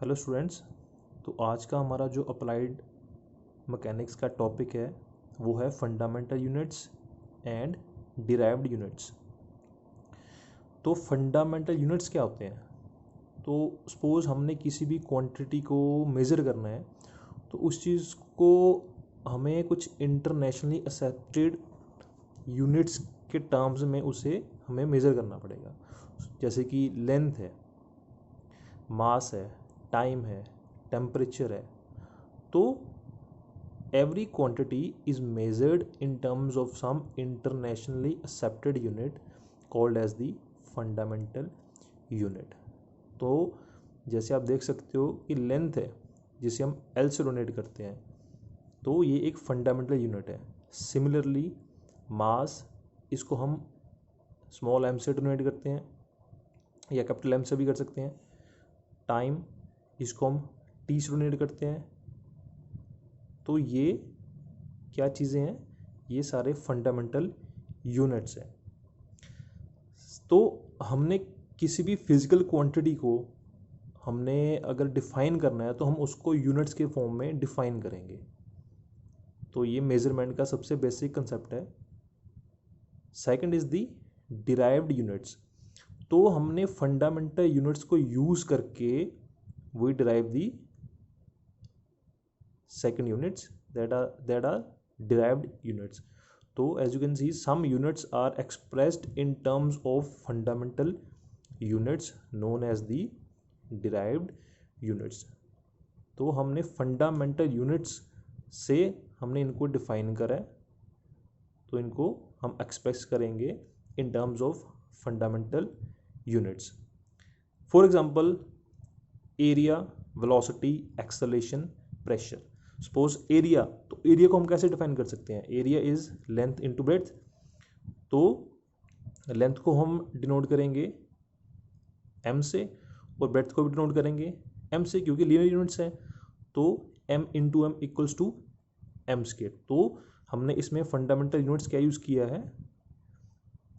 Hello students. तो आज का हमारा जो अप्लाइड मैकेनिक्स का टॉपिक है वो है fundamental units and derived units. तो फंडामेंटल यूनिट्स क्या होते हैं? तो सपोज़ हमने किसी भी क्वांटिटी को मेज़र करना है तो उस चीज़ को हमें कुछ इंटरनेशनली एक्सेप्टेड यूनिट्स के टर्म्स में उसे हमें मेज़र करना पड़ेगा। जैसे कि लेंथ है, मास है, टाइम है, टेम्परेचर है। तो every quantity is measured in terms of some internationally accepted unit called as the fundamental unit। तो जैसे आप देख सकते हो कि लेंथ है जिसे हम L से डोनेट करते हैं, तो ये एक फंडामेंटल यूनिट है। सिमिलरली मास, इसको हम स्मॉल m से डोनेट करते हैं या कैपिटल M से भी कर सकते हैं। टाइम, इसको हम T से डोनेट करते हैं। तो ये क्या चीज़ें हैं? ये सारे फंडामेंटल यूनिट्स हैं। तो हमने किसी भी फिजिकल क्वांटिटी को हमने अगर डिफ़ाइन करना है तो हम उसको यूनिट्स के फॉर्म में डिफ़ाइन करेंगे। तो ये मेजरमेंट का सबसे बेसिक कंसेप्ट है। Second is the derived units. तो हमने फंडामेंटल यूनिट्स को यूज़ करके we derive the second units that are derived units. So as you can see, some units are expressed in terms of fundamental units known as the derived units. तो हमने fundamental units से हमने इनको define करा है, तो इनको हम एक्सप्रेस करेंगे in terms of fundamental units. For example area, velocity, acceleration, pressure. Suppose area, तो एरिया को हम कैसे डिफाइन कर सकते हैं? Area is length into breadth. तो लेंथ को हम डिनोट करेंगे m से और ब्रेड्थ को भी डिनोट करेंगे m से, क्योंकि लीनियर यूनिट्स हैं। तो m into m equals to m square. तो हमने इसमें फंडामेंटल यूनिट्स क्या यूज़ किया है?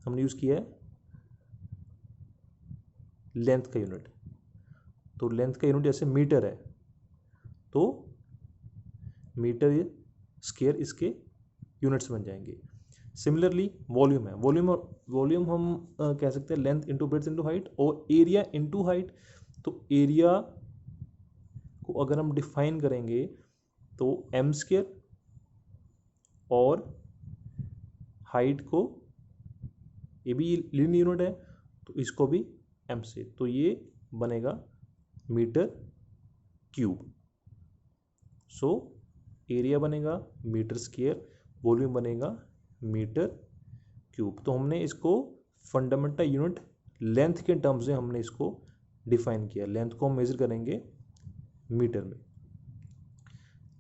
हमने यूज़ किया है लेंथ का यूनिट। तो लेंथ का यूनिट जैसे मीटर है, तो मीटर स्क्वायर इसके यूनिट्स बन जाएंगे। सिमिलरली वॉल्यूम है, वॉल्यूम हम कह सकते हैं length into breadth into height, और एरिया इंटू हाइट। तो एरिया को अगर हम डिफाइन करेंगे तो एम स्क्वायर, और हाइट को, ये भी लीनियर यूनिट है तो इसको भी एम से, तो ये बनेगा मीटर क्यूब। सो एरिया बनेगा मीटर स्क्वायर, वॉल्यूम बनेगा मीटर क्यूब। तो हमने इसको फंडामेंटल यूनिट लेंथ के टर्म्स में हमने इसको डिफाइन किया। लेंथ को हम मेजर करेंगे मीटर में।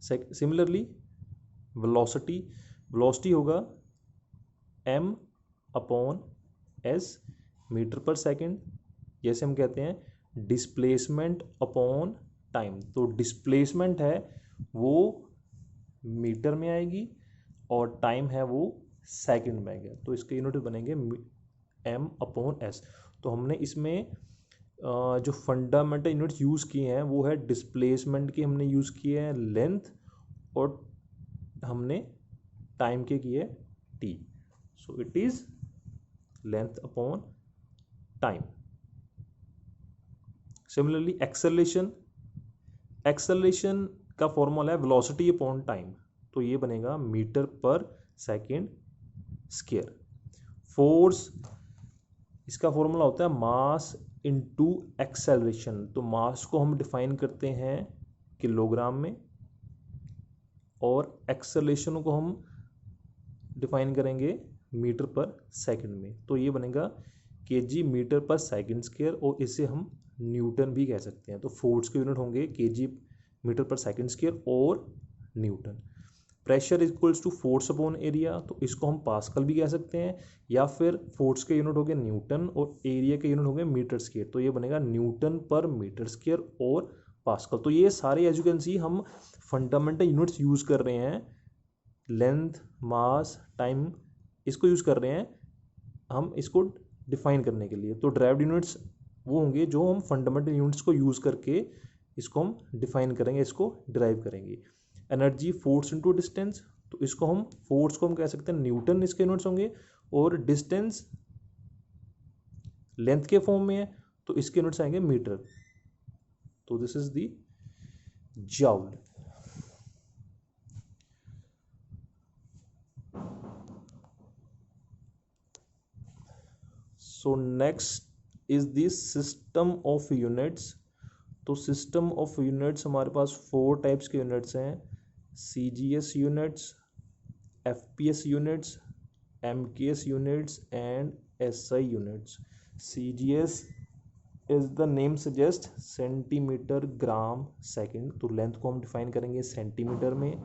सिमिलरली वेलोसिटी होगा m अपॉन s मीटर पर सेकेंड। जैसे हम कहते हैं डिस्प्लेसमेंट अपॉन टाइम। तो डिस्प्लेसमेंट है वो मीटर में आएगी और टाइम है वो सेकंड में आएगा, तो इसके यूनिट बनेंगे m अपॉन s। तो हमने इसमें जो फंडामेंटल यूनिट्स यूज़ किए हैं वो है डिस्प्लेसमेंट के हमने यूज़ किए हैं लेंथ, और हमने टाइम के किए t। So it is length upon time. Similarly acceleration का फॉर्मूला है वेलोसिटी अपॉन टाइम, तो ये बनेगा मीटर पर सेकेंड स्क्वायर। फोर्स, इसका फॉर्मूला होता है मास इनटू एक्सेलरेशन। तो मास को हम डिफाइन करते हैं किलोग्राम में, और एक्सेलरेशन को हम डिफाइन करेंगे मीटर पर सेकंड में। तो ये बनेगा केजी मीटर पर सेकंड स्क्वायर, और इसे हम न्यूटन भी कह सकते हैं। तो फोर्स के यूनिट होंगे केजी मीटर पर सेकंड स्क्वायर और newton. Pressure equals to force upon area, तो इसको हम पास्कल भी कह सकते हैं, या फिर फोर्स के यूनिट हो गए न्यूटन और एरिया के यूनिट हो गए मीटर स्क्वायर। तो ये बनेगा न्यूटन पर मीटर स्क्वायर और पास्कल। तो ये सारे एज यू कैन सी हम फंडामेंटल यूनिट्स यूज़ कर रहे हैं। लेंथ, मास, टाइम, इसको यूज़ कर रहे हैं हम इसको डिफाइन करने के लिए। तो डिराइव्ड यूनिट्स वो होंगे जो हम फंडामेंटल यूनिट्स को यूज़ करके इसको हम डिफाइन करेंगे, इसको डिराइव करेंगे। एनर्जी फोर्स इनटू डिस्टेंस, तो इसको हम फोर्स को हम कह सकते हैं न्यूटन, इसके यूनिट्स होंगे, और डिस्टेंस लेंथ के फॉर्म में है तो इसके यूनिट्स आएंगे मीटर। तो this is the joule. So next is the system of units. तो सिस्टम ऑफ यूनिट्स हमारे पास 4 टाइप्स के यूनिट्स हैं, CGS units, FPS units, MKS units and SI units. CGS is the name suggest centimetre gram second. तो length को हम define करेंगे centimetre में,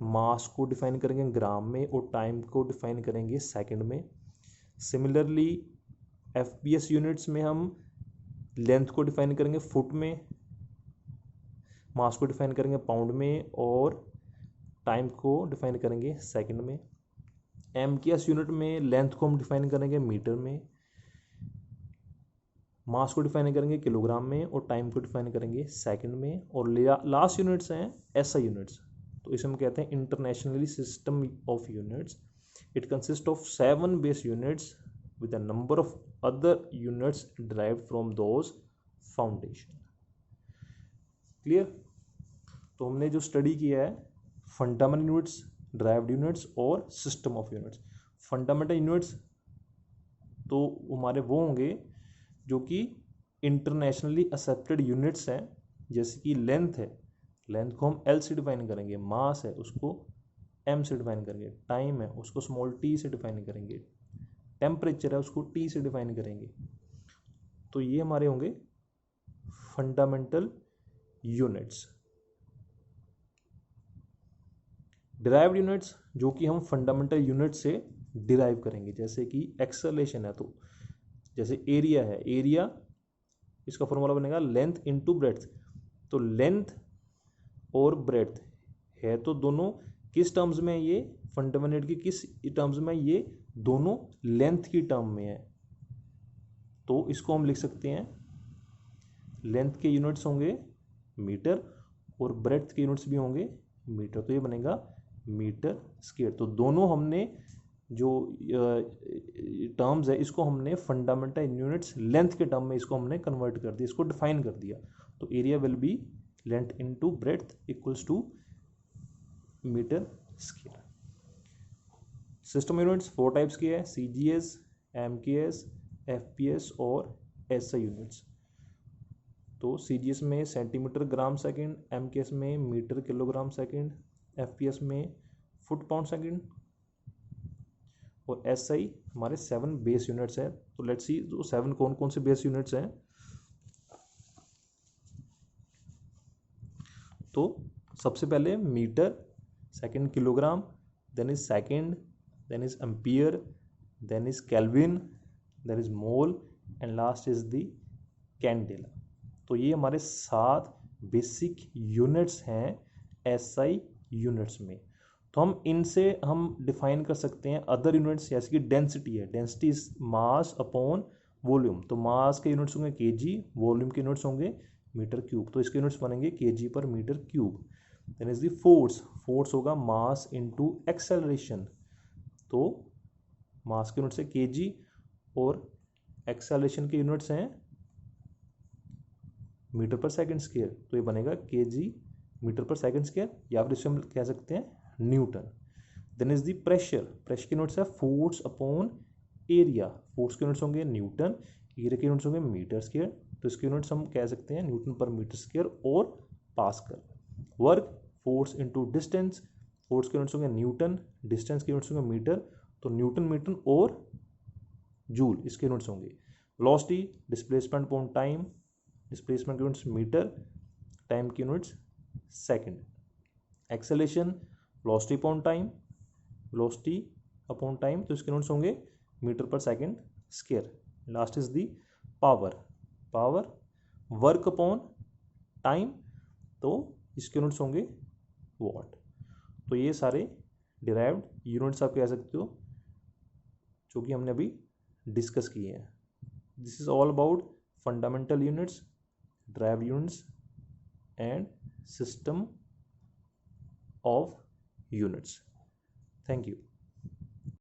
मास को डिफाइन करेंगे ग्राम में, और टाइम को डिफाइन करेंगे सेकंड में। सिमिलरली FPS यूनिट्स में हम लेंथ को डिफाइन करेंगे फुट में, मास को डिफाइन करेंगे पाउंड में, और टाइम को डिफाइन करेंगे सेकंड में। MKS यूनिट में लेंथ को हम डिफाइन करेंगे मीटर में, मास को डिफाइन करेंगे किलोग्राम में, और टाइम को डिफाइन करेंगे सेकंड में। और लास्ट यूनिट्स हैं SI यूनिट्स। तो इसे हम कहते हैं internationally system of units. It consist of 7 base units with a number of other units derived from those foundation। Clear? तो हमने जो स्टडी किया है फंडामेंटल यूनिट्स, डिराइव्ड यूनिट्स और system of units. Fundamental units तो हमारे वो होंगे जो कि इंटरनेशनली एक्सेप्टेड यूनिट्स हैं, जैसे कि लेंथ है, लेंथ को हम L से डिफाइन करेंगे, मास है उसको M से डिफाइन करेंगे, टाइम है उसको स्मॉल t से डिफाइन करेंगे, टेम्परेचर है उसको T से डिफाइन करेंगे। तो ये हमारे होंगे फंडामेंटल यूनिट्स। डिराइव्ड यूनिट्स जो कि हम फंडामेंटल यूनिट से डिराइव करेंगे, जैसे कि एक्सेलरेशन है, तो जैसे एरिया है, एरिया इसका फॉर्मूला बनेगा लेंथ इनटू ब्रेड्थ। तो लेंथ और ब्रेड्थ है तो दोनों किस टर्म्स में, ये फंडामेंटल की किस टर्म्स में, ये दोनों लेंथ की टर्म में है। तो इसको हम लिख सकते हैं लेंथ के यूनिट्स होंगे मीटर और ब्रेड्थ के यूनिट्स भी होंगे मीटर। तो ये बनेगा मीटर स्क्वायर। तो दोनों हमने जो टर्म्स है इसको हमने फंडामेंटल यूनिट्स लेंथ के टर्म में इसको हमने कन्वर्ट कर दिया, इसको डिफाइन कर दिया। तो area will be length into breadth equals to metre square. System units 4 types की है, CGS, MKS, FPS और SI यूनिट्स। तो CGS में सेंटीमीटर ग्राम सेकंड, MKS में मीटर किलोग्राम सेकंड, FPS में फुट पाउंड सेकंड, और SI हमारे 7 बेस यूनिट्स हैं। तो लेट्स सी जो 7 कौन कौन से बेस यूनिट्स हैं। तो सबसे पहले metre, second kilogram, then is second, then is ampere, then is Kelvin, then is mole and last is the candela। तो ये हमारे 7 बेसिक यूनिट्स हैं SI यूनिट्स में। तो हम इनसे हम डिफाइन कर सकते हैं अदर यूनिट्स, जैसे कि डेंसिटी है, density is mass upon volume. तो मास के यूनिट्स होंगे kg, वॉल्यूम के यूनिट्स होंगे मीटर क्यूब। तो इसके यूनिट्स बनेंगे kg पर metre cube. Then is the force, force होगा मास इनटू एक्सेलरेशन। तो मास के यूनिट्स है kg और एक्सेलरेशन के यूनिट्स हैं मीटर पर सेकंड स्क्वायर। तो ये बनेगा kg मीटर पर सेकंड स्क्वायर, या फिर इसे हम कह सकते हैं newton. Then is the pressure, pressure के यूनिट्स है फोर्स अपॉन एरिया। फोर्स के यूनिट्स होंगे न्यूटन, एरिया के यूनिट्स होंगे मीटर स्क्वायर। तो इसके यूनिट्स हम कह सकते हैं न्यूटन पर मीटर स्क्वायर और pascal. Work, force into distance, force के यूनिट्स होंगे न्यूटन, डिस्टेंस के यूनिट्स होंगे मीटर। तो न्यूटन मीटर और जूल इसके यूनिट्स होंगे। Velocity, displacement upon time, displacement के यूनिट्स मीटर, टाइम के units second. Acceleration, velocity upon time, velocity upon time, तो इसके यूनिट्स होंगे मीटर पर second square. Last is the power, power work upon time, तो इसके यूनिट्स होंगे वॉट। तो ये सारे डिराइव्ड यूनिट्स आप कह सकते हो जो कि हमने अभी डिस्कस किए हैं। This is all about fundamental units, derived units and system of units. Thank you.